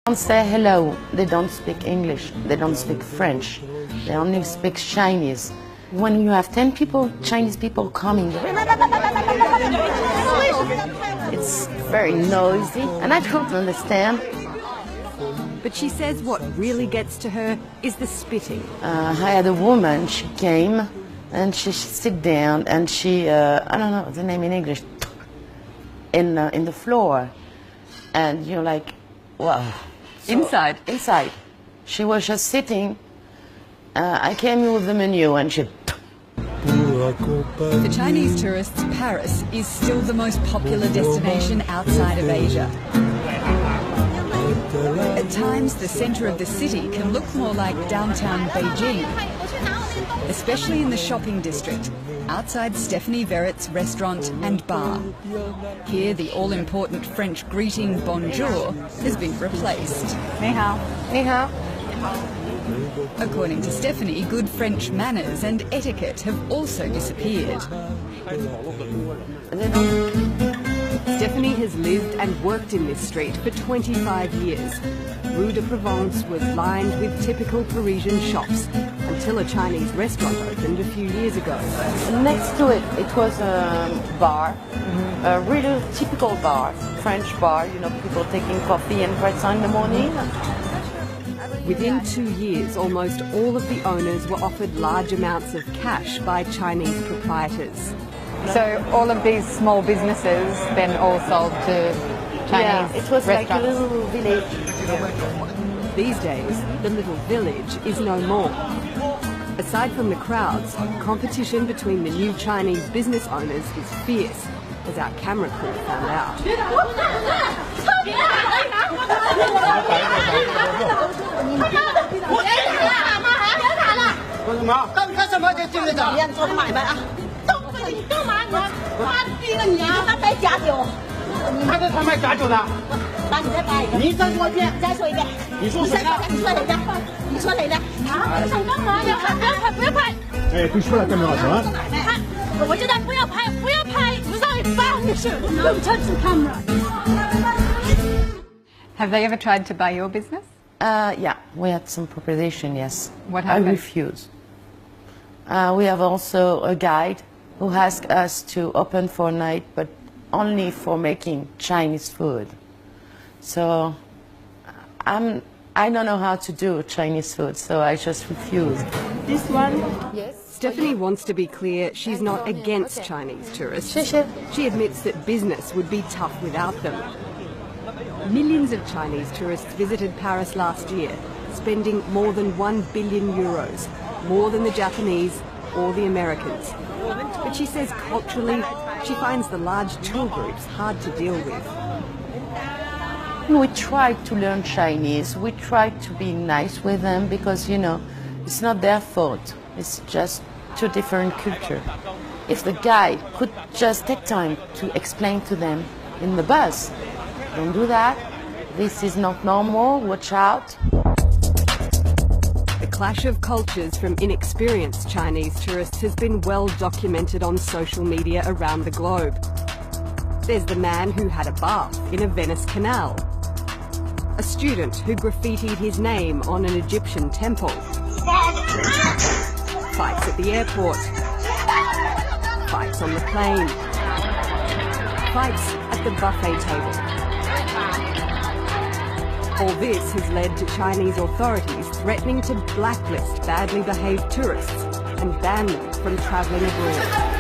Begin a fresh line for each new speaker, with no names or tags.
Don't say hello. They don't speak English. They don't speak French. They only speak Chinese. When you have 10 people, Chinese people coming, it's very noisy, and I don't understand.
But she says what really gets to her is the spitting.
I had a woman, she came, and she sit down, and she, I don't know the name in English, in the floor. And you're like, wow. So,
inside?
Inside. She was just sitting. I came with the menu, and she...
For Chinese tourists, Paris is still the most popular destination outside of Asia. At times, the centre of the city can look more like downtown Beijing, especially in the shopping district, outside Stephanie Verrett's restaurant and bar. Here, the all-important French greeting bonjour has been replaced.
Ni hao.
Ni hao.
According to Stephanie, good French manners and etiquette have also disappeared.
Stephanie has lived and worked in this street for 25 years. Rue de Provence was lined with typical Parisian shops until a Chinese restaurant opened a few years ago.
Next to it, it was a bar, a really typical bar, French bar, you know, people taking coffee and croissant in the morning.
Within 2 years, almost all of the owners were offered large amounts of cash by Chinese proprietors.
So all of these small businesses then all sold to Chinese
it was
restaurants.
Like a little village.
These days, the little village is no more. Aside from the crowds, competition between the new Chinese business owners is fierce, as our camera crew found out.
Have they ever tried to buy your business?
Yeah, we had some proposition, yes.
What happened?
I refused. We have also a guide who asked us to open for a night, but only for making Chinese food. So I don't know how to do Chinese food, so I just refused.
This one? Yes. Stephanie wants to be clear she's not against Chinese tourists. She admits that business would be tough without them. Millions of Chinese tourists visited Paris last year, spending more than €1 billion, more than the Japanese or the Americans. But she says culturally, she finds the large tour groups hard to deal with.
We tried to learn Chinese. We tried to be nice with them because, you know, it's not their fault. It's just two different cultures. If the guide could just take time to explain to them in the bus, don't do that. This is not normal. Watch out.
The clash of cultures from inexperienced Chinese tourists has been well documented on social media around the globe. There's the man who had a bath in a Venice canal, a student who graffitied his name on an Egyptian temple, fights at the airport, fights on the plane, fights at the buffet table. All this has led to Chinese authorities threatening to blacklist badly behaved tourists and ban them from travelling abroad.